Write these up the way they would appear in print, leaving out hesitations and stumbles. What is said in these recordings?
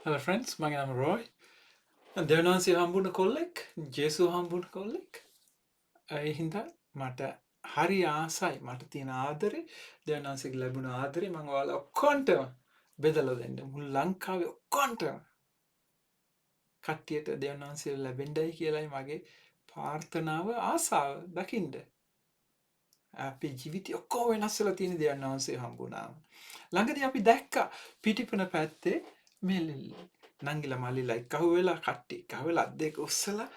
Hello friends, මගේ නම රෝයි. දෙවනන්සේ හම්බුණ කොල්ලෙක්, ජේසු හම්බුණ කොල්ලෙක්. ඒ හින්දා මට හරි ආසයි මට තියෙන ආදරේ දෙවනන්සේගේ ලැබුණ ආදරේ මම ඔයාලා ඔක්කොන්ටම බෙදලා දෙන්න. මුළු ලංකාවේ ඔක්කොන්ටම කට්ටියට දෙවනන්සේ ලැබෙන්නයි කියලායි මගේ ප්‍රාර්ථනාව ආසාව දකින්න. අපේ ජීවිතය ඔක්කොම වෙනස් වෙලා තියෙන දෙවනන්සේ හම්බුණාම. ළඟදී අපි දැක්කා පිටිපන පැත්තේ මේ නංගිලා මල්ලිලා එකහුව වෙලා කට්ටිය එකහුව වෙලා අත් දෙක උස්සලා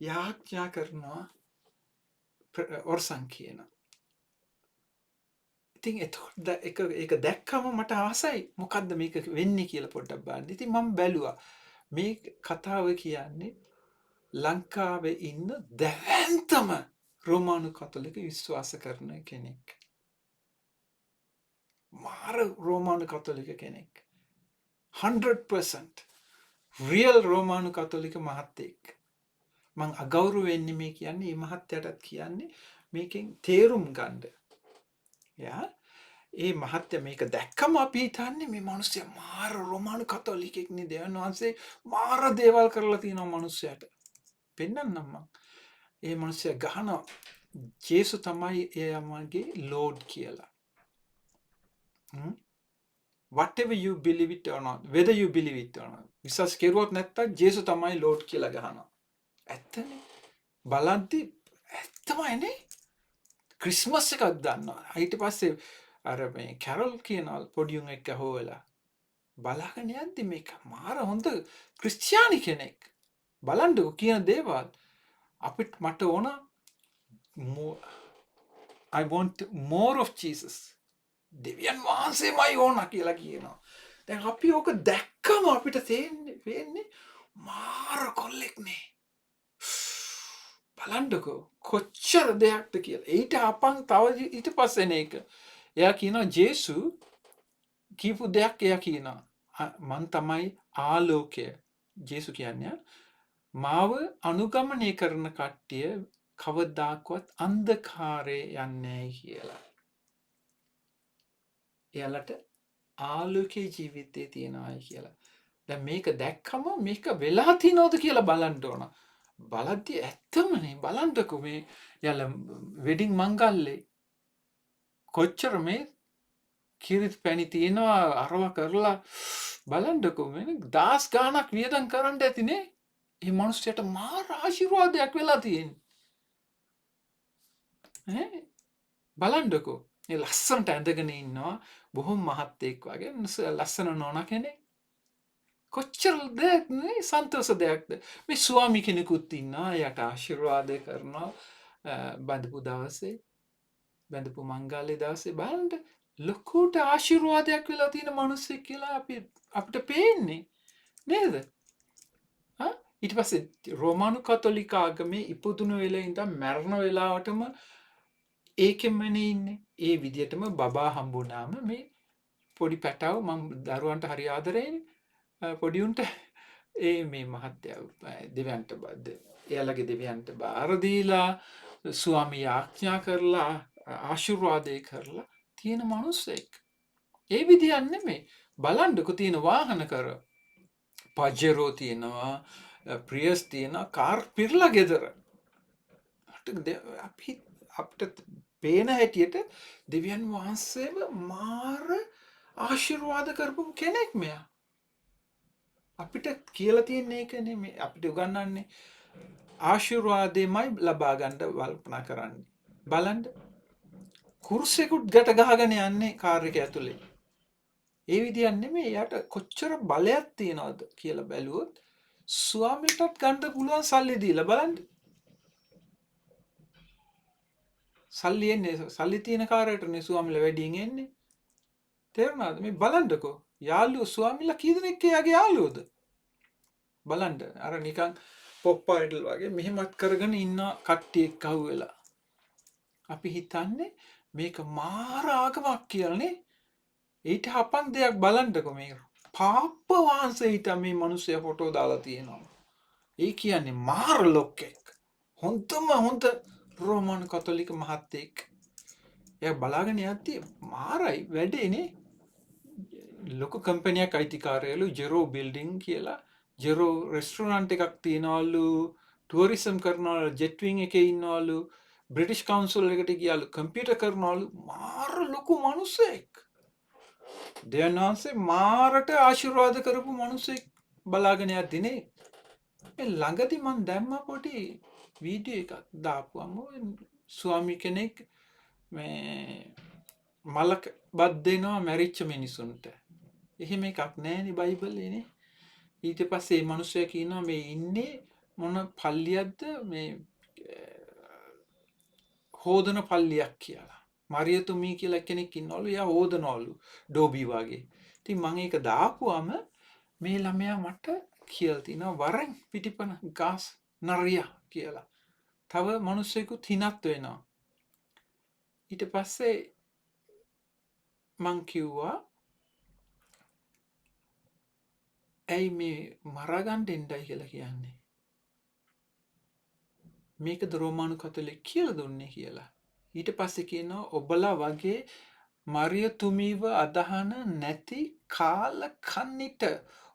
යාඥා කරනවා ඔර්සන් කියනවා. ඉතින් එතකොට ඒක දැක්කම මට ආසයි මොකද්ද මේක වෙන්නේ කියලා පොඩ්ඩක් බලන්න. ඉතින් මම බැලුවා මේ කතාව කියන්නේ ලංකාවේ ඉන්න දැවැන්තම රෝමානු කතෝලික විශ්වාස කරන කෙනෙක්. මාර රෝමානු කතෝලික කෙනෙක්. 100% රියල් රෝමානු කතෝලික මහත්තයෙක්. මං අගෞරවයෙන් නෙමෙයි කියන්නේ මේ මහත්තයාටත් කියන්නේ මේකෙන් තේරුම් ගන්න. යා ඒ මහත්තයා මේක දැක්කම අපි හිතන්නේ මේ මිනිස්සයා මාර රෝමානු කතෝලිකෙක් නේ දෙවියන් වහන්සේ මාර දේවල් කරලා තියෙනවා මිනිස්සයාට. පෙන්නන්නම් මං. ඒ මිනිස්සයා ගහනවා ජේසු තමයි එයාමගේ ලෝඩ් කියලා. Whatever you believe it or not, whether you believe it or not. විශ්වාස කෙරුවොත් නැත්තම් ජේසු තමයි ලෝඩ් කියලා ගහනවා. ඇත්තනේ. බලද්දි ඇත්තමයිනේ. ක්‍රිස්මස් එකක් දන්නවා. ඊට පස්සේ අර මේ කැරල් කියනවා පොඩි උන් එක්ක හොයලා. බලාගෙන යද්දි මේක මාර හොඳ ක්‍රිස්තියානි කෙනෙක්. බලන්නකෝ කියන දේවල් අපිට මට ඕන I want more of Jesus. දෙවියන් වහන්සේමයි ඕන කියලා කියනවා. දැන් අපි ඕක දැක්කම අපිට තේන්නේ මාර කොල්ලෙක්නේ. බලන්නකෝ කොච්චර දෙයක්ද කියලා. ඊට අපන් තව ඊට පස්සේ නේක. එයා කියනවා ජේසු කීපු දෙයක් එයා කියනවා. මං තමයි ආලෝකය. ජේසු කියන්නේ මාව අනුගමනය කරන කට්ටිය කවදාකවත් අන්ධකාරේ යන්නේ නැහැ කියලා. එයාලට ආලෝකයේ ජීවිතේ තියනවායි කියලා. දැන් මේක දැක්කම මේක වෙලා තියනවද කියලා බලන්න ඕන. බලද්දි ඇත්තමනේ බලන්නකෝ මේ යාළ වෙඩින් මංගල්ලේ කොච්චර මේ කිරිත් පැණි තියනවා අරව කරලා බලන්නකෝ මේ දාස් ගාණක් වියදම් කරන්න ඇතිනේ. මේ මිනිස්සුන්ට මාර ආශිර්වාදයක් වෙලා තියෙන්නේ. බලන්නකෝ මේ ලස්සනට ඇඳගෙන ඉන්නවා බොහොම මහත්තයෙක් වගේ ලස්සන නෝනා කෙනෙක්. කොච්චර දෙයක් නේ සන්තෝෂ දෙයක්ද. මේ ස්වාමි කෙනෙකුත් ඉන්නවා එයාට ආශිර්වාද කරනවා බඳපු දවසේ බඳපු මංගල්‍ය දවසේ බලන්න ලොකුට ආශිර්වාදයක් වෙලා තියෙන මිනිස්සෙක් කියලා අපිට පේන්නේ නේද? ඊට පස්සේ රෝමානු කතෝලික ආගමේ ඉපදුණු වෙලේ ඉඳන් මරණ වෙලාවටම ඒකෙමනේ ඉන්නේ. ඒ විදියටම බබා හම්බුනාම මේ පොඩි පැටව මම දරුවන්ට හරි ආදරේනේ. පොඩි උන්ට ඒ මේ මහත්තයා දෙවියන්ට එයාලගේ දෙවියන්ට බාර දීලා ස්වාමී ආඥා කරලා ආශිර්වාදේ කරලා තියෙන මිනිස්සෙක්. ඒ විදියක් නෙමෙයි. බලන්නකෝ තියෙන වාහන කර පජෙරෝ තියෙනවා, ප්‍රියස් තියෙනවා, කාර් පිරලා ගෙදර. අපිට පේන හැටියට දෙවියන් වහන්සේව මාර ආශිර්වාද කරපු කෙනෙක් මෙයා. අපිට කියලා තියෙන එක නෙමෙයි අපිට උගන්වන්නේ ආශිර්වාදෙමයි ලබා ගන්න කල්පනා කරන්නේ. බලන්න කුරුසෙකුත් ගැට ගහගෙන යන්නේ කාර් එක ඇතුලේ. ඒ විදියක් නෙමෙයි යට කොච්චර බලයක් තියනවද කියලා බැලුවොත් ස්වාමීටත් ගන්න පුළුවන් සල්ලි දීලා බලන්න. සල්ලි එන්නේ සල්ලි තියෙන කාරයටනේ ස්වාමිලා වැඩියෙන් එන්නේ. තේරුණාද? මේ බලන්නකෝ යාළුවෝ ස්වාමිලා කී දෙනෙක් එයාගේ යාළුවෝද? බලන්න අර නිකන් පොප් අයිඩල් වගේ මෙහෙමත් කරගෙන ඉන්න කට්ටිය එක්කහුව වෙලා. අපි හිතන්නේ මේක මාර ආගමක් කියලානේ. ඊට හපන් දෙයක් බලන්නකෝ මේ පාප වහන්සේ ඊට මේ මිනිස්සයා ෆොටෝ දාලා තියෙනවා. ඒ කියන්නේ මාර ලොක්ෙක්. හොඳම හොඳ රෝමානු කතෝලික මහත්තයෙක්. එයා බලාගෙන යද්දි මාරයි වැඩේනේ. ලොකු කම්පැනියක් අයිතිකාරයලු ජෙරෝ බිල්ඩිං කියලා ජෙරෝ රෙස්ටරන්ට් එකක් තියනවලු ටුවරිසම් කරනවලු ජෙට්විං එක ඉන්නවලු බ්‍රිටිෂ් කවුන්සිල් එකට ගියාලු කම්පියුටර් කරනවලු මාර ලොකු මනුස්සයෙක් දෙවියන් වහන්සේ මාරට ආශිර්වාද කරපු මනුස්සයෙක් බලාගෙන යද්දිනේ මේ ළඟදි මන් දැම්ම පොඩි වීඩියෝ එකක් දාපුවම ස්වාමි කෙනෙක් මේ මලක බත් දෙනවා මැරිච්ච මිනිසුන්ට එහෙම එකක් නෑනේ බයිබලයේනේ ඊට පස්සේ මේ මිනිස්සයා කියනවා මේ ඉන්නේ මොන පල්ලියක්ද මේ හෝදන පල්ලියක් කියලා මරියතුමී කියලා කෙනෙක් ඉන්නවලු එයා හෝදනවලු ඩෝබි වගේ ඉතින් මම ඒක දාපුවම මේ ළමයා මට කියලා තිනවා වරෙන් පිටිපන ගාස් නරියා කියලා තව මිනිස්සෙකුත් හිනත් වෙනවා ඊට පස්සේ මං කිව්වා ඇයි මේ මරාගන්න එන්නයි කියලා කියන්නේ මේකද රෝමානු කතෝලික කියලා දුන්නේ කියලා ඊට පස්සේ කියනවා ඔබලා වගේ මරියතුමීව අදහන නැති කාල කන්නිට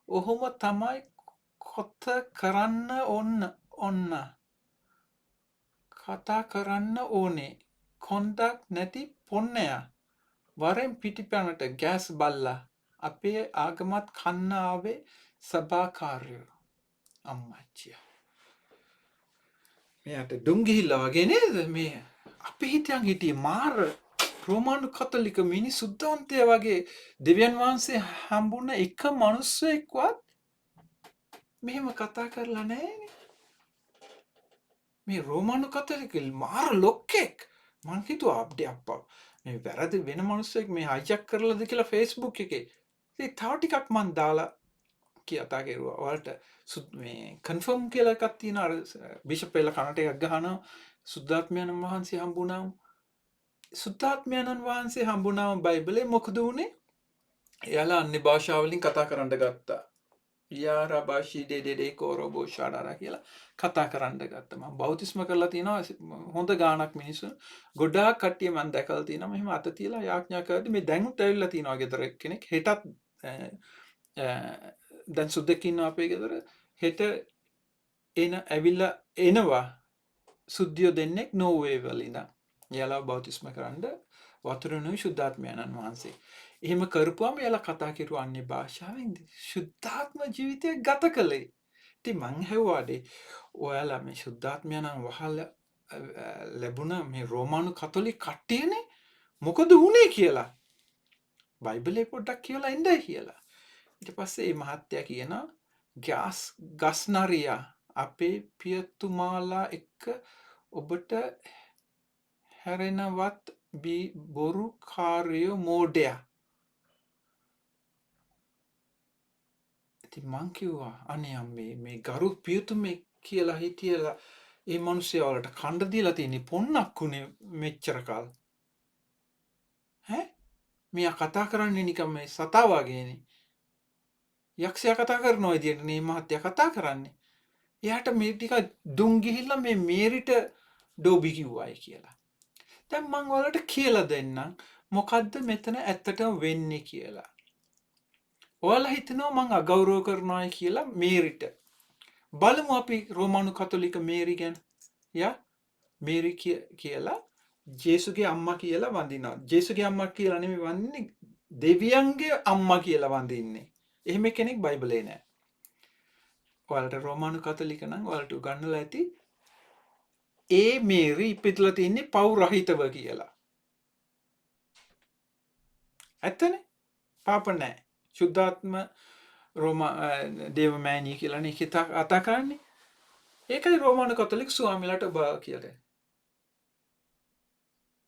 ඔහොම තමයි කොත කරන්න ඔන්න කතා කරන්න ඕනේ කොන්දක් නැති පොන්නයා වරෙන් පිටිපැනට ගෑස් බල්ලා අපේ ආගමත් කන්න ආවේ සභාකාරයෝ අම්මච්චියා මෙයාට දුම් ගිහිල්ලා වගේ නේද මේ අපි හිතන් හිටියේ මාර රෝමානු කතෝලික මිනිසුද්ධාන්තය වගේ දෙවියන් වහන්සේ හම්බුන එක මනුස්සයෙක්වත් මෙහෙම කතා කරලා නැහැනේ මේ රෝමානු කතෝලික මාර ලොක්කෙක් මං හිතුවා අප්ඩේ අප්පා මේ වැරදි වෙන මනුස්සයෙක් මේ හයිජැක් කරලාද කියලා Facebook එකේ ඉතින් තව ටිකක් මං දාලා කතා කරුවා ඔයාලට මේ කන්ෆර්ම් කියලා එකක් තියෙනවා අර බිෂප් එලා කනට එකක් ගහනවා සුද්ධාත්මයන්න් වහන්සේ හම්බුනාම සුද්ධාත්මයන්න් වහන්සේ හම්බුනාම බයිබලේ මොකද වුනේ එයාලා අන්‍ය භාෂා වලින් කතා කරන්න ගත්තා යාරා භාෂී දෙදේ කෝරබෝ ෂාඩාරා කියලා කතා කරන්න ගත්තා මම බෞතිස්ම කරලා තිනවා හොඳ ගාණක් මිනිස්සු ගොඩාක් කට්ටිය මම දැකලා තිනවා මෙහෙම අත තියලා යාඥා කරද්දි මේ දැනුත් ඇවිල්ලා තිනවා ගෙදර කෙනෙක් හෙටත් දැන් සුද්දෙක් ඉන්නවා අපේ ගෙදර හෙට ඇවිල්ලා එනවා සුද්ධියෝ දෙන්නෙක් නෝර්වේ වල ඉඳන් එයාලා බෞතිස්ම කරන්න වතුරුණුයි සුද්ධාත්මයන්න් වහන්සේ එහෙම කරපුවාම එයාලා කතා කරුවා අන්‍ය භාෂාවෙන් සුද්ධාත්ම ජීවිතය ගත කළේ ඉතින් මං හෙව්වාඩේ ඔයාලා මේ සුද්ධාත්මයන්න් වහලා ලැබුණ මේ රෝමානු කතෝලික කට්ටියනේ මොකද වුනේ කියලා බයිබලේ පොඩ්ඩක් කියලා ඉඳයි කියලා ඊට පස්සේ මේ මහත්තයා කියනවා ගස්නරියා අපේ පියතුමාලා එක්ක ඔබට හැරෙනවත් බොරු කාර්යෝ මෝඩයා ඉතින් මං කිව්වා අනේ අම්මේ මේ ගරු පියතුමෙක් කියලා හිටියලා ඒ මිනිස්සයා වලට කණ්ඩ දීලා තියෙන්නේ පොන්නක් උනේ මෙච්චර කාල මෙයා කතා කරන්නේ නිකන් මේ සතා වගේනේ යක්ෂයා කතා කරනවා විදියට නේ මහත්තයා කතා කරන්නේ එයාට මේ ටික දුම් ගිහිල්ලා මේ මේරිට ඩෝබි කිව්වයි කියලා දැන් මං ඔයාලට කියලා දෙන්නම් මොකද්ද මෙතන ඇත්තටම වෙන්නේ කියලා ඔයාලා හිතනවා මං අගෞරව කරනවායි කියලා මේරිට බලමු අපි රෝමානු කතෝලික මේරි ගැන මේරි කියලා ජේසුගේ අම්මා කියලා වඳිනවා ජේසුගේ අම්මා කියලා නෙමෙයි වඳින්නේ දෙවියන්ගේ අම්මා කියලා වඳින්නේ එහෙම කෙනෙක් බයිබලේ නැහැ ඔයාලට රෝමානු කතෝලික නම් ඔයාලට උගන්වලා ඇති ඒ මේරි ඉපිටලා තින්නේ පව් රහිතව කියලා ඇත්තනේ පාප නැහැ සුද්ධාත්ම දේවමෑණිය කියලානේ කතා කරන්නේ ඒකයි රෝමානු කතෝලික ස්වාමීලාට ඔබ කියලා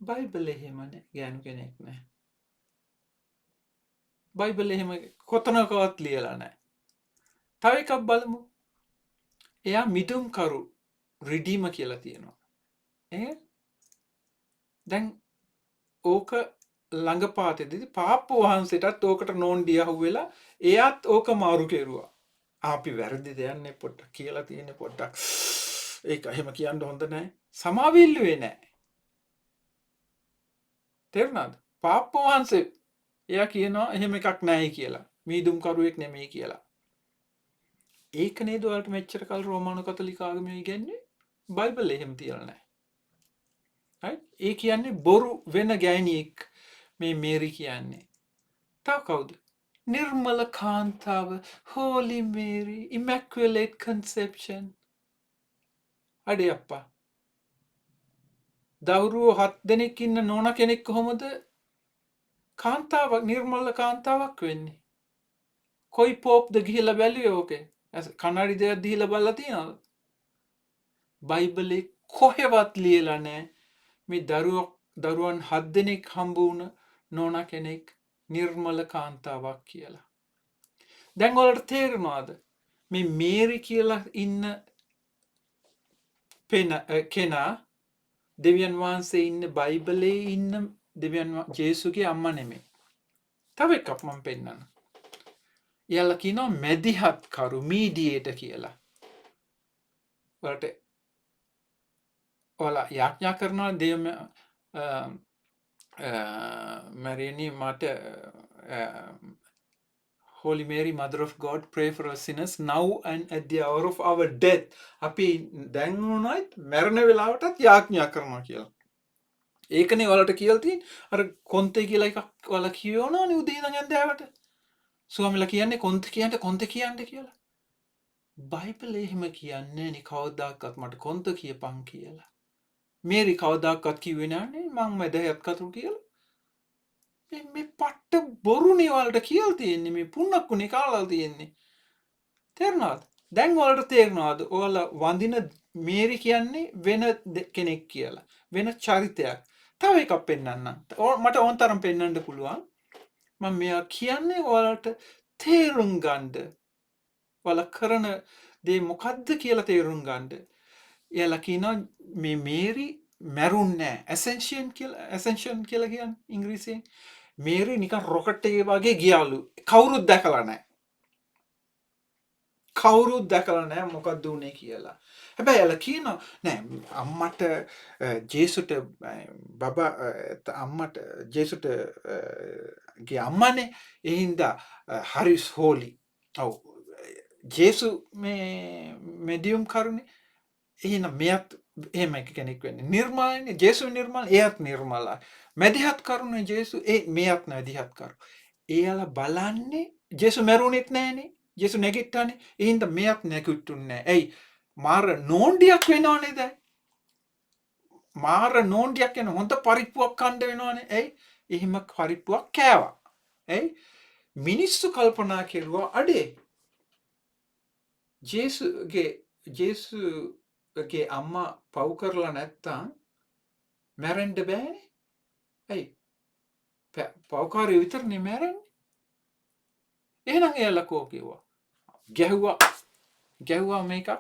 බයිබලේ එහෙම නැහැ ගෑනු කෙනෙක් නැහැ බයිබලේ එහෙම කොතනකවත් ලියලා නැහැ තව එකක් බලමු එයා මිදුම් කරු රිඩීම කියලා තියෙනවා දැන් ඕක ළඟපාතේදී පාප්පු වහන්සේටත් ඕකට නෝන්ඩිය අහුවෙලා එයාත් ඕක මාරු කෙරුවා අපි වැරදි දෙයන්නේ පොඩ්ඩක් කියලා තියෙන්නේ පොඩ්ඩක් ඒක එහෙම කියන්න හොඳ නැහැ සමාවිල්ලුවේ නැහැ තේරුණාද පාප්පු වහන්සේ එයා කියනවා එහෙම එකක් නැහැ කියලා. මීදුම් කරුවෙක් නෙමෙයි කියලා. ඒක නේද ඔයාලට මෙච්චර කල් රෝමානු කතෝලික ආගමේ ඉගැන්නුවේ? බයිබලේ එහෙම තියලා නැහැ. right? ඒ කියන්නේ බොරු වෙන ගෑණියෙක් මේ මේරි කියන්නේ. තව කවුද? නිර්මල කාන්තාව, Holy Mary, Immaculate Conception. අඩේ අප්පා. දවුරුවෝ 7 දෙනෙක් ඉන්න නෝනා කෙනෙක් කොහොමද කාන්තාවක් නිර්මල කාන්තාවක් වෙන්නේ? කොයි පෝප්ද ගිහිල්ලා බැලුවේ ඕකේ? කණ්ණාඩි දෙකක් දීලා බලලා තියනවද? බයිබලේ කොහෙවත් ලියලා නැහැ මේ දරුවන් 7 දෙනෙක් හම්බ වුණ නෝනා කෙනෙක් නිර්මල කාන්තාවක් කියලා. දැන් ඔයාලට තේරෙනවද මේ මේරි කියලා ඉන්න කෙනා දෙවියන් වහන්සේ ඉන්න බයිබලේ ඉන්න ජේසුගේ අම්මා නෙමෙයි. තව එකක් මම පෙන්නන්න. එයාලා කියනවා මැදිහත් කරු මීඩියේටර් කියලා. ඔයාලා යාඥා කරනවා දෙවියන් මැරියනි මට Holy Mary, Mother of God, pray for us sinners now and at the hour of our death. අපි දැන් වුණත් මරණ වෙලාවටත් යාඥා කරනවා කියලා. ඒකනේ ඔයාලට කියලා තියෙන්නේ. අර කොන්තේ කියලා එකක් ඔයාලා කියවනවනේ උදේ ඉඳන් ඇඳෑවට. ස්වාමීලා කියන්නේ කොන්තේ කියන්න කියලා. බයිබලේ එහෙම කියන්නේ නේ කවදාකවත් මට කොන්ත කියපන් කියලා. මේරි කවදාකවත් කිව්වේ නෑනේ මං මැදහත් කතුරු කියලා. මේ පට්ට බොරුනේ ඔයාලට කියලා තියෙන්නේ මේ පුන්නක්කුනේ කාලා තියෙන්නේ. තේරුණාද? දැන් ඔයාලට තේරෙනවද? ඔයාලා වඳින මේරි කියන්නේ වෙන කෙනෙක් කියලා. වෙන චරිතයක්. තව එකක් පෙන්නන්නම්. මට ඕන තරම් පෙන්නන්න පුළුවන්. මම මෙයා කියන්නේ ඔයාලට තේරුම් ගන්න. ඔයාලා කරන දේ මොකද්ද කියලා තේරුම් ගන්න. එයාලා කියනවා මේ මේරි මැරුන්නේ නැහැ. ඇසෙන්ෂන් කියලා කියන්නේ ඉංග්‍රීසියෙන්. මේරි නිකන් රොකට් එකේ වගේ ගියාලු. කවුරුත් දැකලා නැහැ මොකක්ද උනේ කියලා. හැබැයි එයාලා කියනවා නෑ අම්මට ජේසුට ජේසුට ගේ අම්මනේ ඒ හින්දා හරිස් හෝලි. ඔව් ජේසු මේ මෙඩියම් කරුනේ එහෙනම් මෙයත් එහෙම කෙනෙක් වෙන්නේ. නිර්මලනේ ජේසු නිර්මල එයත් නිර්මලයි. මැදිහත් කරුනේ ජේසු මෙයත් මැදිහත් කරු. එයාලා බලන්නේ ජේසු මැරුණෙත් නෑනේ. ජේසු නැගිට්ටානේ. ඒ හින්දා මෙයත් නැගිට්ටුන්නේ නෑ. එයි මාර නෝන්ඩියක් වෙනවනේ දැන්. මාර නෝන්ඩියක් වෙන හොඳ පරිප්පුවක් කන්න වෙනවනේ. එයි එහෙම පරිප්පුවක් කෑවා. එයි මිනිස්සු කල්පනා කෙරුවා අඩේ ජේසුගේ අම්මා පව් කරලා නැත්තම් මැරෙන්න බෑනේ. ඇයි? පව්කාරයෝ විතරනේ මැරෙන්නේ. එහෙනම් එයාලා කෝ කිව්වා. ගැහුවා මේකක්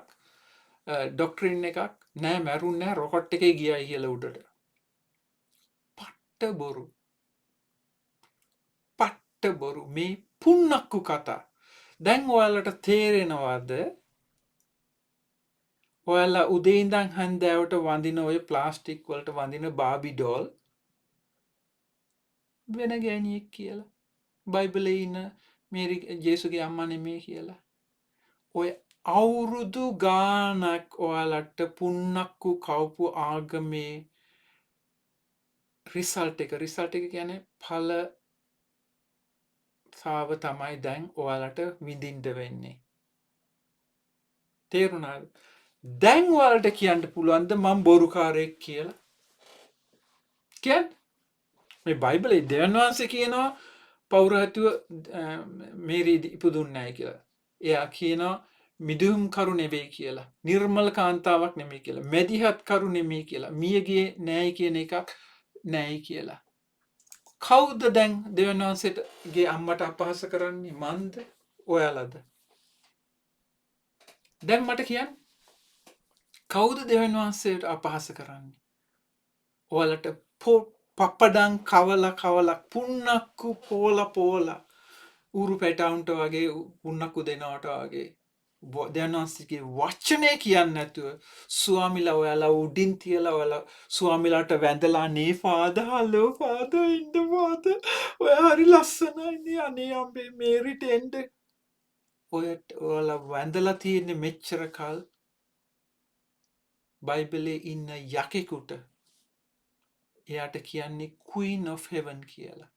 ඩොක්ට්‍රින් එකක් නෑ මැරුන්නේ නෑ රොකට් එකේ ගියයි කියලා උඩට. පට්ට බොරු මේ පුන්නක්කු කතා. දැන් ඔයාලට තේරෙනවද? ඔයාලා උදේ ඉඳන් හන්දෑවට වඳින ඔය ප්ලාස්ටික් වලට වඳින බාබි ඩෝල් වෙන ගෑණියෙක් කියලා. බයිබලේ ඉන්න මේරි ජේසුගේ අම්මා නෙමෙයි කියලා. ඔය අවුරුදු ගානක් ඔයාලට පුන්නක්කු කවපු ආගමේ රිසල්ට් එක කියන්නේ ඵලතාව තමයි දැන් ඔයාලට විඳින්න වෙන්නේ. තේරුණාද? දැන් ඔයාලට කියන්න පුළුවන්ද මම බොරුකාරයෙක් කියලා? මේ බයිබලේ දෙවියන් වහන්සේ කියනවා පෞරහතුව මේරි ඉපදුන්නේ නැහැ කියලා. එයා කියනවා මිදුම් කරු නෙවෙයි කියලා. නිර්මල කාන්තාවක් නෙමෙයි කියලා. මැදිහත් කරු නෙමෙයි කියලා. මියගේ නෑයි කියන එකක් නෑයි කියලා. කවුද දැන් දෙවියන් වහන්සේගේ අම්මට අපහාස කරන්නේ? මන්ද? ඔයාලද? දැන් මට කියන්න. කවුද දෙවියන් වහන්සේට අපහාස කරන්නේ? ඔයාලට පප්පඩම් කවලා පුන්නක්කු පෝලා ඌරු පැටවුන්ට වගේ පුන්නක්කු දෙනවට වගේ දෙවියන් වහන්සේගේ වචනේ කියන්නේ නැතුව ස්වාමිලා ඔයාලා උඩින් තියලා ඔයාලා ස්වාමිලාට වැඳලා නේ ෆාදර් හලෝ ෆාදර් ඉන්න ෆාදර් ඔයා හරි ලස්සනයි නේ අනේ අම්බේ මේරිට එන්න ඔයාලා වැඳලා තියෙන්නේ මෙච්චර කල් බයිබලේ ඉන්න යකෙකුට එයාට කියන්නේ Queen of Heaven කියලා.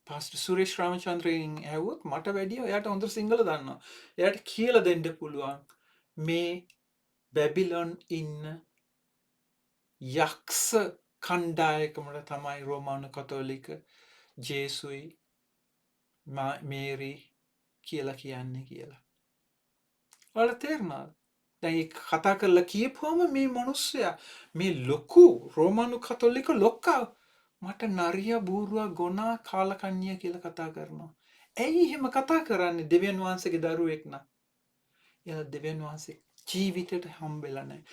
පාස්ටර් සුරේෂ් රාමචන්ද්‍රයෙන් ඇහුවොත් මට වැඩිය එයාට හොඳ සිංහල දන්නවා. එයාට කියලා දෙන්න පුළුවන් මේ බැබිලොන් ඉන්න යක්ෂ කණ්ඩායමකට තමයි රෝමානු කතෝලික ජේසුයි මේරි කියලා කියන්නේ කියලා. ඔයාලට තේරුණාද? දැන් ඒක කතා කරලා කියපුවම මේ මිනිස්සයා මේ ලොකු රෝමානු කතෝලික ලොක්කා මට නරියා බූරුවා ගොනා කාලකන්ණිය කියලා කතා කරනවා. ඇයි එහෙම කතා කරන්නේ දෙවියන් වහන්සේගේ දරුවෙක් නම්? එයා දෙවියන් වහන්සේ ජීවිතේට හම්බෙලා නැහැ.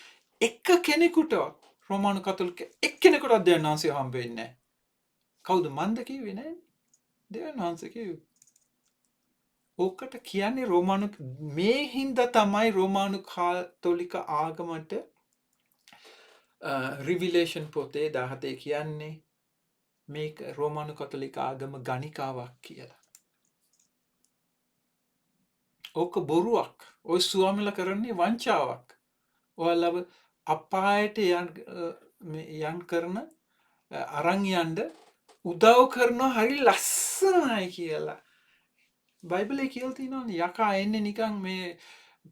එක කෙනෙකුටවත් රෝමානු කතෝලික එක්කෙනෙකුටවත් දෙවියන් වහන්සේ හම්බෙන්නේ නැහැ. කවුද මන්ද කිව්වේ නෑ? දෙවියන් වහන්සේ කිව්වේ. ඕකට කියන්නේ රෝමානු මේ හින්දා තමයි රෝමානු කතෝලික ආගමට රිවිලේෂන් පොතේ 17 කියන්නේ මේක රෝමානු කතෝලික ආගම ගණිකාවක් කියලා. ඕක බොරුවක්. ඔය ස්වාමිලා කරන්නේ වංචාවක්. ඔයාලව අපායට යන් කරන අරන් යන්න උදව් කරනවා හරි ලස්සනයි කියලා. බයිබලේ කියලා තියෙනවානේ යකා එන්නේ නිකන් මේ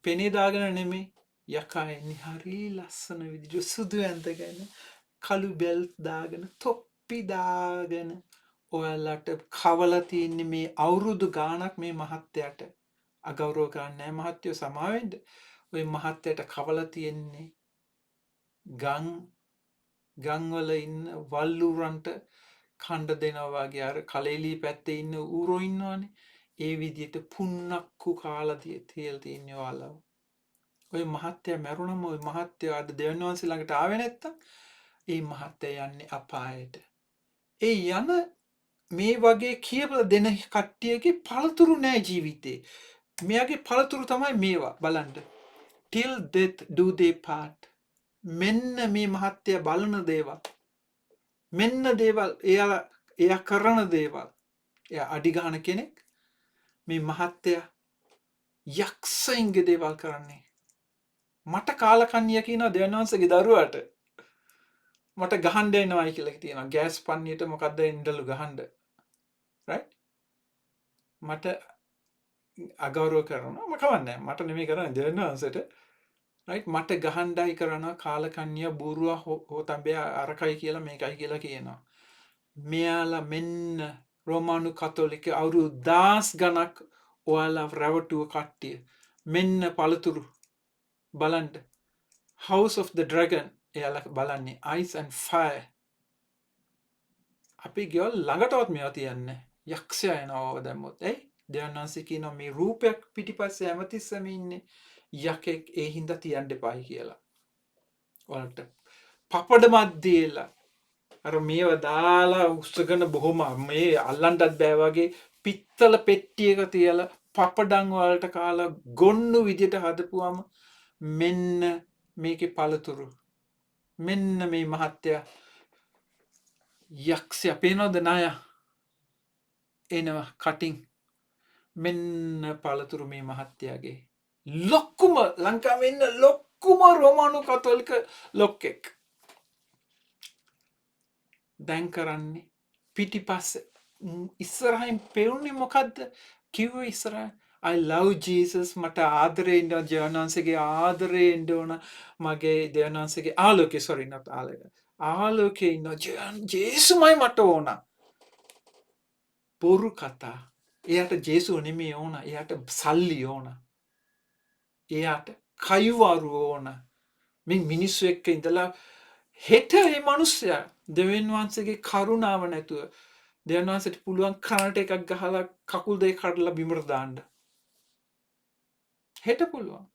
පෙනේ දාගෙන නෙමෙයි. යකා එන්නේ හරි ලස්සන විදිහට සුදු ඇඳගෙන කළු බෙල්ට් දාගෙන තොප්පි දාගෙන ඔයාලට කවලා තින්නේ මේ අවුරුදු ගාණක් මේ මහත්තයාට අගෞරව කරන්නේ නැහැ මහත්තයෝ සමාවෙන්න. ওই මහත්තයාට කවලා තියන්නේ ගම් වල ඉන්න වල්ලුරන්ට කණ්ඩ දෙනවා වගේ අර කලෙලී පැත්තේ ඉන්න ඌරෝ ඉන්නවනේ. ඒ විදිහට පුන්නක්කු කාලා තියලා තියන්නේ ඔයාලව. ওই මහත්තයා මැරුණම ওই මහත්තයා අද දෙවියන් වහන්සේ ළඟට ආවේ නැත්තම් ඒ මහත්තයා යන්නේ අපායට. ඒ යන මේ වගේ කියපලා දෙන කට්ටියගේ පළතුරු නෑ ජීවිතේ. මෙයාගේ පළතුරු තමයි මේවා බලන්න. till death do they part. මෙන්න මේ මහත්තයා බලන දේවල්. මෙන්න දේවල් එයා කරන දේවල්. එයා අඩි ගන්න කෙනෙක්. මේ මහත්තයා යක්ෂයින්ගේ දේවල් කරන්නේ. මට කාලකන්ණිය කියනවා දෙවියන් වහන්සේගේ දරුවාට. මට ගහන්න එනවායි කියලා කියනවා. ගෑස් පන්නියට මොකද්ද ඉඳලු ගහන්න. right? මට අගෞරව කරනවා. මම කවන්නේ මට නෙමෙයි කරන්නේ දෙවියන් වහන්සේට. right? මට ගහන්නයි කරනවා කාලකන්ණිය බූරුවා හොතඹේ අරකයි කියලා මේකයි කියලා කියනවා. මෙයාලා මෙන්න රෝමානු කතෝලික අවුරුදු 10 ගණක් ඔයාලා රැවටුව කට්ටිය. මෙන්න පළතුරු බලන්න. House of the Dragon එයාලා බලන්නේ Ice and Fire. අපි ගෙවල් ළඟටවත් මේවා තියන්නේ. යක්ෂයා එනවා දැම්මොත්. එයි දෙවියන් වහන්සේ කියනවා මේ රූපයක් පිටිපස්සේ හැමතිස්සෙම ඉන්නේ යකෙක් ඒ හින්දා තියන්න එපායි කියලා. ඔයාලට පපඩමක් දීලා අර මේව දාලා උස්සගෙන බොහොම මේ අල්ලන්නත් බෑ වගේ පිත්තල පෙට්ටියක තියලා පපඩම් වලට කාලා ගොන්නු විදියට හදපුවම මෙන්න මේකේ පළතුරු. මෙන්න මේ මහත්තයා යක්ෂයා පේනවද නාය? එනවා කටින්. මෙන්න පළතුරු මේ මහත්තයාගේ. ලොක්කුම ලංකාවේ ඉන්න ලොක්කුම රෝමානු කතෝලික ලොක්කෙක්. දැන් කරන්නේ පිටිපස්සේ ඉස්සරහින් පෙරුනේ මොකද්ද? කිව්වේ ඉස්සරහ I love Jesus මට ආදරේ ඉන්න ජයනාංශගේ ආදරේ ඉන්න ඕන මගේ ජයනාංශගේ ආලෝකේ sorry not ආලෝකේ ඉන්න ජේසුමයි මට ඕන. බොරු කතා. එයාට ජේසුව නෙමෙයි ඕන. එයාට සල්ලි ඕන. එයාට කයිවාරු ඕන. මේ මිනිස්සු එක්ක ඉඳලා හෙට මේ මිනිස්සයා දෙවියන් වහන්සේගේ කරුණාව නැතුව දෙවියන් වහන්සේට පුළුවන් කනට එකක් ගහලා කකුල් දෙක කඩලා බිමට දාන්න. හෙට පුළුවන්.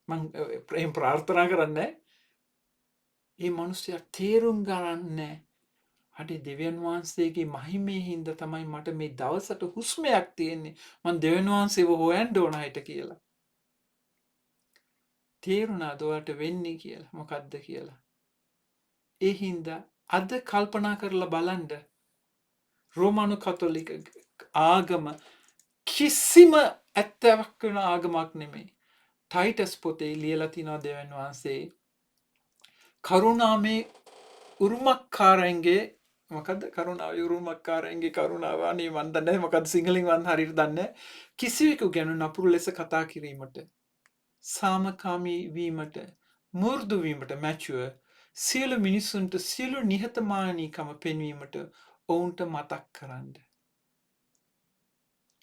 මම ප්‍රාර්ථනා කරන්නේ මේ මිනිස්සයා තේරුම් ගන්නෑ. හරි දෙවියන් වහන්සේගේ මහිමේ හින්දා තමයි මට මේ දවසට හුස්මයක් තියෙන්නේ. මම දෙවියන් වහන්සේව හොයන්න ඕන හිට කියලා. තේරුණාද ඔයාලට වෙන්නේ කියලා? මොකද්ද කියලා? ඒ හින්දා අද කල්පනා කරලා බලන්න රෝමානු කතෝලික ආගම කිසිම ඇත්තවක් වෙන ආගමක් නෙමෙයි. ටයිටස් පොතේ ලියලා තිනවා දෙවියන් වහන්සේ කරුණාමේ උරුමකාරයන්ගේ මොකද්ද කරුණාවේ උරුමකාරයන්ගේ කරුණාව අනේ මන් දන්නේ නැහැ මොකද්ද සිංහලෙන් මන් හරියට දන්නේ නැහැ. කිසිවෙකු ගැන නපුරු ලෙස කතා කිරීමට සාමකාමී වීමට මු르දු වීමට මැචුව සියලු මිනිසුන්ට සියලු නිහතමානීකම පෙන්වීමට ඔවුන්ට මතක් කරන්න.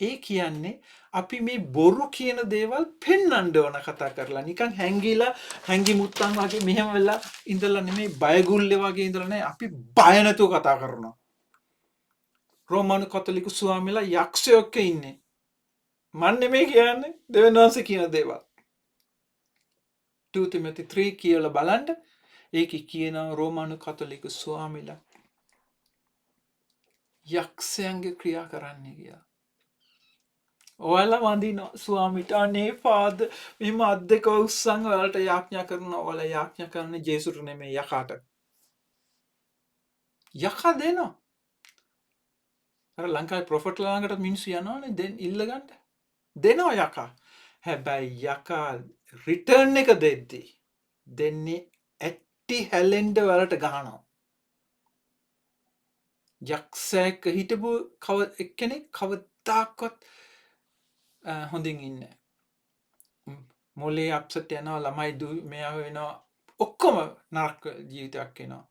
ඒ කියන්නේ අපි මේ බොරු කියන දේවල් පෙන්වන්න ඕන කතා කරලා නිකන් හැංගිලා හැංගි මුත්තන් වගේ මෙහෙම වෙලා ඉඳලා නෙමෙයි බයගුල්ලේ වගේ ඉඳලා නේ අපි බය නැතුව කතා කරනවා. රෝමානු කතෝලික ස්වාමීලා යක්ෂයෝක ඉන්නේ. මන් නෙමෙයි කියන්නේ දෙවියන් වහන්සේ කියන දේවල්. 2 Timothy 3 කියලා බලන්න ඒකේ කියනවා රෝමානු කතෝලික ස්වාමීලා යක්ෂයන්ගේ ක්‍රියා කරන්නේ කියලා. ඔයාලා වඳිනවා ස්වාමීට අනේ ෆාදර් මෙහෙම අත් දෙක උස්සන් ඔයාලට යාඥා කරනවා. ඔයාලා යාඥා කරන්නේ ජේසුට නෙමෙයි යකාට. යකා දෙනවා. අර ලංකාවේ ප්‍රොෆට්ලා ළඟට මිනිස්සු යනවානේ දෙන්න ඉල්ල ගන්න. දෙනවා යකා. හැබැයි යකා රිටර්න් එක දෙද්දී දෙන්නේ ඇටි හැලෙන්ඩ වලට ගහනවා. යක්ෂයෙක් හිටපු එක්කෙනෙක් කවදාක්වත් හොඳින් ඉන්නේ. මොලේ අප්සෙට් යනවා ළමයි මෙයා වෙනවා ඔක්කොම නරක ජීවිතයක් වෙනවා.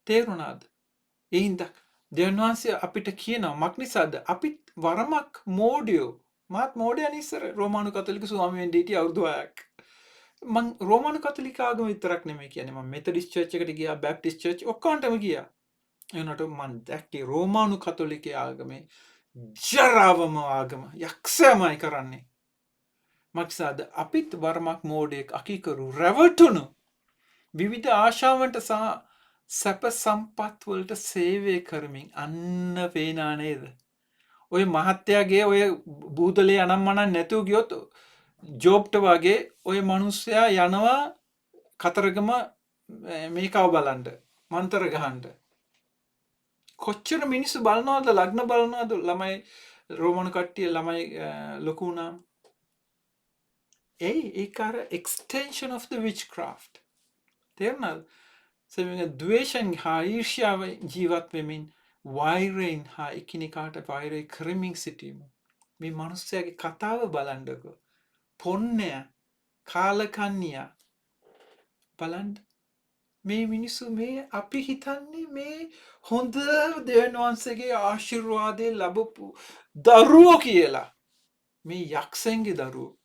තේරුණාද? ඒ හින්දා දෙවියන් වහන්සේ අපිට කියනවා මක් නිසාද අපිත් වරමක් මෝඩයෝ මාත් මෝඩයන් ඉස්සර රෝමානු කතෝලික ස්වාමීන් වහන්සේ හිටිය අවුරුදු 6ක්. මං රෝමානු කතෝලික ආගම විතරක් නෙමෙයි කියන්නේ මම මෙතඩිස්ට් චර්ච් එකට ගියා බැප්ටිස්ට් චර්ච් ඔක්කොන්ටම ගියා. එනකොට මං දැක්කේ රෝමානු කතෝලික ආගමේ ජරාවම ආගම යක්ෂයමයි කරන්නේ. මක්සාද අපිත් වරමක් මෝඩයෙක් අකීකරු රැවටුණු විවිධ ආශාවන්ට සහ සැප සම්පත් වලට සේවය කරමින් අන්න පේනා නේද? ඔය මහත්තයාගේ ඔය බූදලේ අනම්මනක් නැතුව ගියොත් ජෝබ්ට වගේ ඔය මිනිස්සයා යනවා කතරගම මේකව බලන්න මන්තර ගහන්න. කොච්චර මිනිස්සු බලනවද ලග්න බලනවද ළමයි රෝමන කට්ටිය ළමයි ලොකු වුණාම. ඒක අර extension of the witchcraft. තේරුණාද? සෙවිං ද්වේෂයෙන් හා ඊර්ෂ්‍යාවෙන් ජීවත් වෙමින් වෛරයෙන් හා එකිනෙකාට වෛරය කරමින් සිටීම. මේ මිනිස්සයාගේ කතාව බලන්නකෝ. පොන්නය කාලකන්නියා බලන්න මේ මිනිස්සු මේ අපි හිතන්නේ මේ හොඳ දෙවියන් වහන්සේගේ ආශිර්වාදය ලැබපු දරුවෝ කියලා. මේ යක්ෂයන්ගේ දරුවෝ.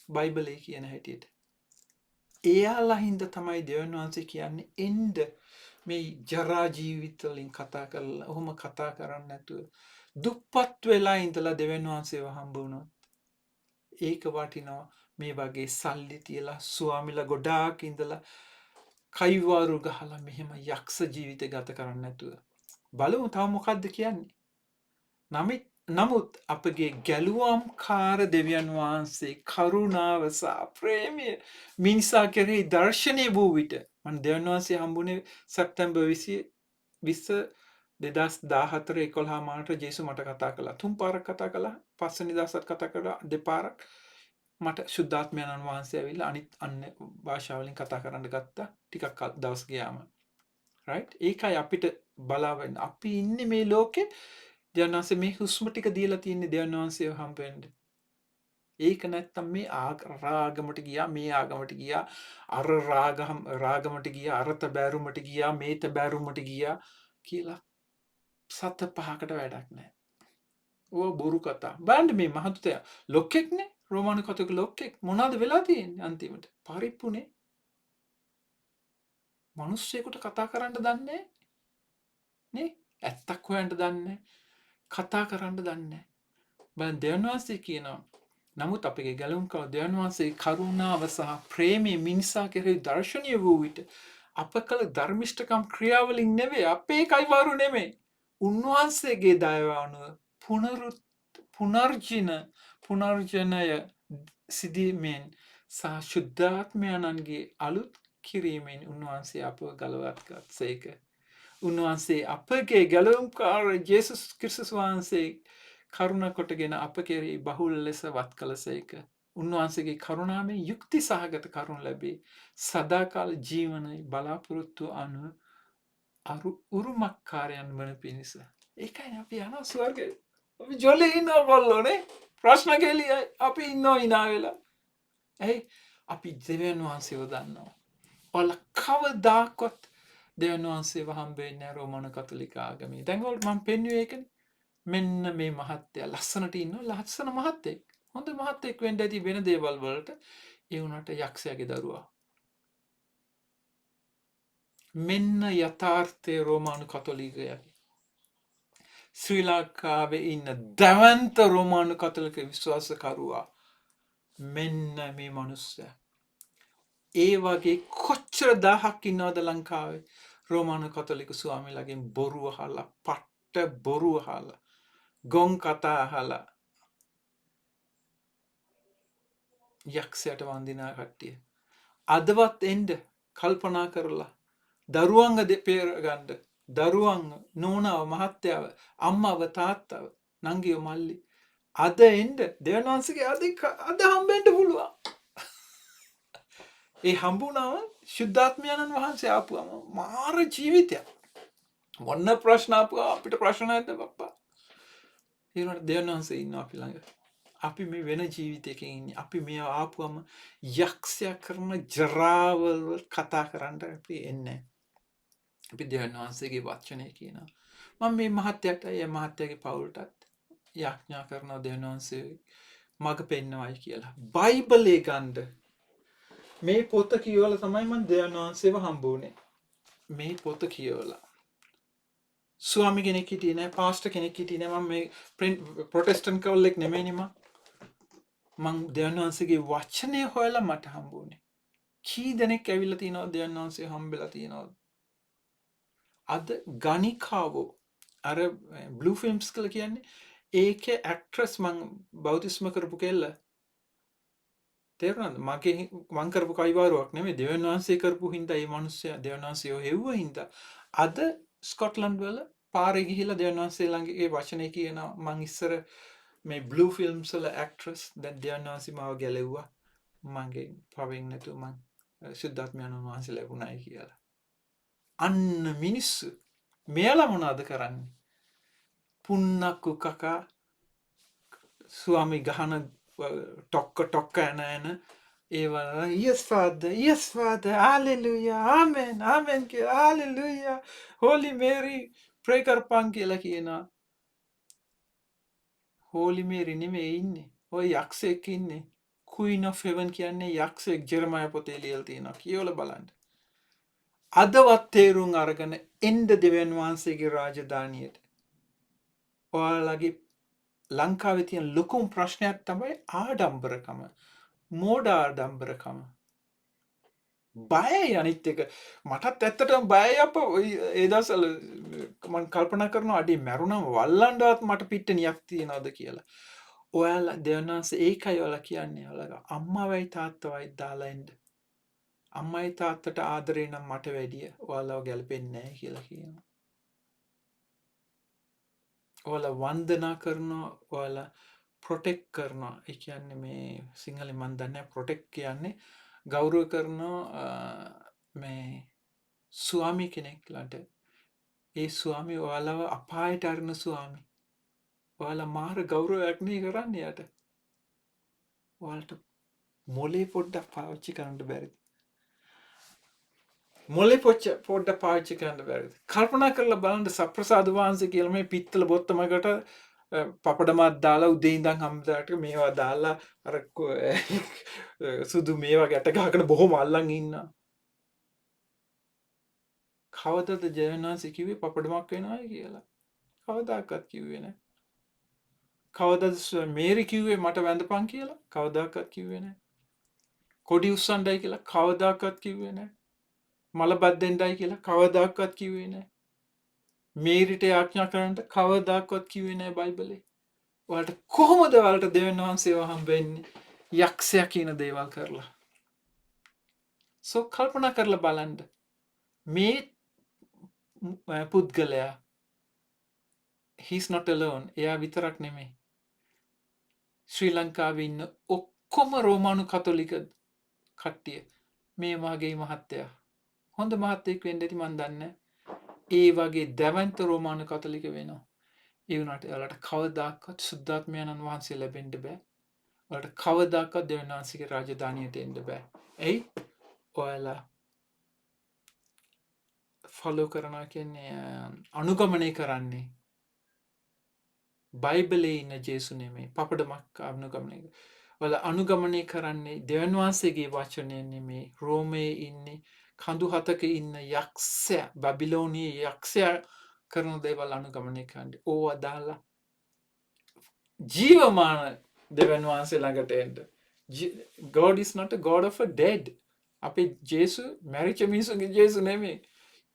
බයිබලයේ කියන හැටියට. එයාලා හින්දා තමයි දෙවියන් වහන්සේ කියන්නේ එන්න මේ ජරා ජීවිත වලින් කතා කරලා ඔහොම කතා කරන්නේ නැතුව දුප්පත් වෙලා ඉඳලා දෙවියන් වහන්සේව හම්බ වුණොත් ඒක වටිනවා මේ වගේ සල්ලි තියලා ස්වාමිලා ගොඩාක් ඉඳලා කයිවාරු ගහලා මෙහෙම යක්ෂ ජීවිත ගත කරන්නේ නැතුව බලමු තව මොකද්ද කියන්නේ. නමුත් අපගේ ගැලුවම්කාර දෙවියන් වහන්සේ කරුණාව සහ ප්‍රේමය මිනිසා කෙරෙහි දර්ශනය වූ විට මම දෙවියන් වහන්සේ හම්බුනේ සැප්තැම්බර් 20 2014 මාට ජේසු මට කතා කළා. 3 පාරක් කතා කළා. පස්වෙනි දවසත් කතා කළා දෙපාරක්. මට සුද්ධාත්මයන්න් වහන්සේ ඇවිල්ලා අනිත් අන්න භාෂාවලින් කතා කරන්න ගත්තා. ටිකක් දවස් ගියාම. right? ඒකයි අපිට බලාවෙන්න. අපි ඉන්නේ මේ ලෝකේ දෙවියන් වහන්සේ මේ හුස්ම ටික දීලා තියෙන්නේ දෙවියන් වහන්සේව හම්බ වෙන්න. ඒක නැත්තම් මේ රාගමට ගියා මේ ආගමට ගියා අර රාගමට ගියා අර තබෑරුමට ගියා මේ තබෑරුමට ගියා කියලා සත පහකට වැඩක් නැහැ. ඕව බොරු කතා. බලන්න මේ මහතුතයා ලොක්ෙක්නේ රෝමානු කතෝලික ලොක්ෙක් මොනවද වෙලා තියෙන්නේ අන්තිමට? පරිප්පුනේ. මිනිස්සෙකුට කතා කරන්න දන්නේ නේ? ඇත්තක් හොයන්න දන්නේ කතා කරන්න දන්නේ. බලන්න දෙවියන් වහන්සේ කියනවා නමුත් අපගේ ගැලුම්කව දෙවියන් වහන්සේ කරුණාව සහ ප්‍රේමය මිනිසා කෙරෙහි දර්ශනීය වූ විට අප කළ ධර්මිෂ්ඨකම් ක්‍රියාවලින් නෙවෙයි අපේ කයිවාරු නෙමෙයි උන්වහන්සේගේ දයාව අනුව පුනර්ජනය සිදීමෙන් සහ ශුද්ධාත්මයන්ගේ අලුත් කිරීමෙන් උන්වහන්සේ අපව ගලවත්ගත් සේක. උන්වහන්සේ අපගේ ගැලවුම්කාර ජේසුස් ක්‍රිස්තුස් වහන්සේ කරුණ කොටගෙන අප කෙරෙහි බහුල ලෙස වත් කළ සේක. උන්වහන්සේගේ කරුණාවෙන් යුක්ති සහගත කරුණ ලැබේ. සදාකාල ජීවනයි බලාපොරොත්තු අනුව උරුමක්කාරයන් වන පිණිස. ඒකයි අපි යනවා ස්වර්ගයට. අපි ජොලි ඉන්නවා කොල්ලෝනේ. ප්‍රශ්න කෙලියයි අපි ඉන්නවා hina වෙලා. ඇයි අපි දෙවියන් වහන්සේව දන්නවා. ඔයාලා කවදාකවත් දෙවියන් වහන්සේව හම්බෙන්නේ නැහැ රෝමන කතෝලික ආගමේ. දැන් ඔයාලට මම පෙන්වුවේ ඒකනේ. මෙන්න මේ මහත්තයා ලස්සනට ඉන්නවා ලස්සන මහත්තයෙක්. හොඳ මහත්තයෙක් වෙන්න ඇති වෙන දේවල් වලට ඒ වුණාට යක්ෂයාගේ දරුවා. මෙන්න යථාර්ථයේ රෝමානු කතෝලිකයගේ. ශ්‍රී ලංකාවේ ඉන්න දැවන්ත රෝමානු කතෝලික විශ්වාසකරුවා මෙන්න මේ මනුස්සයා. ඒ වගේ කොච්චර දහහක් ඉන්නවද ලංකාවේ රෝමානු කතෝලික ස්වාමීලාගෙන් බොරු අහලා පට්ට බොරු අහලා ගොන් කතා අහලා යක්ෂයට වන්දිනා කට්ටිය. අදවත් එන්න කල්පනා කරලා දරුවන්ව දෙපේර ගන්න දරුවන් නෝනාව මහත්තයාව අම්මව තාත්තව නංගිව මල්ලි අද එන්න දෙවියන් වහන්සේගේ අද හම්බෙන්න පුළුවන්. ඒ හම්බුණාම ශුද්ධාත්මයන්න් වහන්සේ ආපුවම මාර ජීවිතයක්. මොන ප්‍රශ්න ආපුවා අපිට ප්‍රශ්න නැද්ද පප්පා? ඊළඟට දෙවියන් වහන්සේ ඉන්නවා අපි ළඟ. අපි මේ වෙන ජීවිතයකින් ඉන්නේ. අපි මේ ආපුවම යක්ෂයා කරන ජරාවල් කතා කරන්න අපි එන්නේ. අපි දෙවියන් වහන්සේගේ වචනේ කියනවා. මම මේ මහත්යට ඒ මහත්යගේ පවුලටත් යාඥා කරනවා දෙවියන් වහන්සේ මඟ පෙන්වයි කියලා. බයිබලේ ගන්න මේ පොත කියවලා තමයි මම දෙවියන් වහන්සේව හම්බුනේ. මේ පොත කියවලා. ස්වාමි කෙනෙක් හිටියේ නෑ, පාස්ටර් කෙනෙක් හිටියේ නෑ. මම මේ ප්‍රොටෙස්ටන්ට් කවුලෙක් නෙමෙයිනේ මම. මං දෙවියන් වහන්සේගේ වචනය හොයලා මට හම්බුනේ. කී දෙනෙක් ඇවිල්ලා තිනවද දෙවියන් වහන්සේ හම්බෙලා තිනවද? අද ගණිකාවෝ අර බ්ලූ ෆිල්ම්ස් කියලා කියන්නේ ඒකේ ඇක්ට්‍රස් මං බෞතිස්ම කරපු කෙල්ල. තේරුණාද? මං කරපු කයිවාරුවක් නෙමෙයි දෙවියන් වහන්සේ කරපු හින්දා මේ මිනිස්සයා දෙවියන් වහන්සේ හෙව්ව හින්දා අද ස්කොට්ලන්ඩ් වල පාරේ ගිහිල්ලා දෙවියන් වහන්සේ ළඟේ වචනේ කියනවා. මං ඉස්සර මේ බ්ලූ ෆිල්ම්ස් වල ඇක්ට්‍රස් දැන් දෙවියන් වහන්සේ මාව ගැලෙව්වා. මගේ පවෙන් නැතුව මං ශුද්ධාත්මයන් වහන්සේ ලැබුණායි කියලා. අන්න මිනිස්සු මෙයාලා මොනවද කරන්නේ? පුන්නක්කු කකා ස්වාමි ගහන ටොක්ක යන ඒවා yes father hallelujah amen කියලා hallelujah holy mary pray කරපන් කියලා කියනවා. holy mary නෙමෙයි ඉන්නේ. ඔය යක්ෂයෙක් ඉන්නේ. queen of heaven කියන්නේ යක්ෂයෙක්. ජෙරමයා පොතේ ලියලා තියෙනවා. කියවලා බලන්න. අදවත් තේරුම් අරගෙන එන්න දෙවියන් වහන්සේගේ රාජධානියට. ඔයාලගේ ලංකාවේ තියෙන ලොකුම ප්‍රශ්නයක් තමයි ආඩම්බරකම. මෝඩ ආඩම්බරකම. බයයි අනිත් එක. මටත් ඇත්තටම බයයි අප්පා. ඒ දවස්වල මම කල්පනා කරනවා අඩේ මැරුණම වල්ලන්නවත් මට පිට්ටනියක් තියනවද කියලා. ඔයාලා දෙවියන් වහන්සේ ඒකයි ඔයාලා කියන්නේ. ඔයාලා අම්මාවයි තාත්තවයි දාලා එන්න. අම්මයි තාත්තට ආදරේ නම් මට වැඩිය ඔයාලව ගැලපෙන්නේ නැහැ කියලා කියනවා. ඔයාලා වන්දනා කරනවා, ඔයාලා ප්‍රොටෙක්ට් කරනවා. ඒ කියන්නේ මේ සිංහලෙන් මන් දන්නේ ප්‍රොටෙක්ට් කියන්නේ ගෞරව කරනවා මේ ස්වාමි කෙනෙක්ලට. ඒ ස්වාමි ඔයාලව අපායට අරින ස්වාමි. ඔයාලා මාර ගෞරවයක් නේ කරන්නේ යට. ඔයාලට මොලේ පොඩ්ඩක් පාවිච්චි කරන්න බැරිද? මොලේ පොඩ්ඩක් පාවිච්චි කරන්න බැරිද? කල්පනා කරලා බලන්න සප්‍රසාද වහන්සේ කියලා මේ පිත්තල බොත්තමකට පපඩමක් දාලා උදේ ඉඳන් හැමදාට මේවා දාලා අර සුදු මේවා ගැට ගහගෙන බොහොම අල්ලන් ඉන්නවා. කවදද ජයනාසි කිව්වේ පපඩමක් වෙනවා කියලා? කවදාකවත් කිව්වේ නැහැ. කවදද මේරි කිව්වේ මට වැඳපන් කියලා? කවදාකවත් කිව්වේ නැහැ. කොඩි උස්සන්නයි කියලා කවදාකවත් කිව්වේ නැහැ. මල බද්දෙන්ඩයි කියලා කවදාකවත් කිව්වේ නැහැ. මේරිට යාඥා කරන්න කවදාකවත් කිව්වේ නැහැ බයිබලේ. ඔයාලට කොහොමද ඔයාලට දෙවියන් වහන්සේව හම්බෙන්නේ? යක්ෂයා කියන දේවල් කරලා. සෝ කල්පනා කරලා බලන්න මේ පුද්ගලයා he's not alone. එයා විතරක් නෙමෙයි. ශ්‍රී ලංකාවේ ඉන්න ඔක්කොම රෝමානු කතෝලික කට්ටිය මේ වගේ මහත්තයා. හොඳ මහත්තයෙක් වෙන්න ඇති මන් දන්නේ. ඒ වගේ දැවැන්ත රෝමානු කතෝලික වෙනවා. ඒ වුණාට එයාලට කවදාකවත් සුද්ධාත්මයන්න් වහන්සේ ලැබෙන්න බෑ. ඔයාලට කවදාකවත් දෙවියන් වහන්සේගේ රාජධානියට එන්න බෑ. එයි ඔයාලා ෆලෝ කරනවා කියන්නේ අනුගමනය කරන්නේ බයිබලයේ ඉන්න ජේසු නෙමෙයි. පපඩමක් අනුගමනය. ඔයාලා අනුගමනය කරන්නේ දෙවියන් වහන්සේගේ වචනය නෙමෙයි. රෝමයේ ඉන්නේ කඳු හතක ඉන්න යක්ෂයා, බැබිලෝනියේ යක්ෂයා කරන දේවල් අනුගමනය කරන්නේ. ඕවා දාලා ජීවමාන දෙවියන් වහන්සේ ළඟට එන්න. God is not a God of a dead. අපේ ජේසු මැරිච්ච මිනිස්සුගේ ජේසු නෙමෙයි.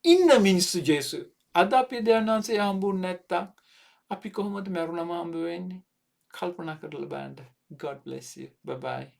ඉන්න මිනිස්සු ජේසු. අද අපි දෙවියන් වහන්සේ හම්බුනේ නැත්තම් අපි කොහොමද මරුණම හම්බ වෙන්නේ? කල්පනා කරලා බලන්න. God bless you. Bye bye.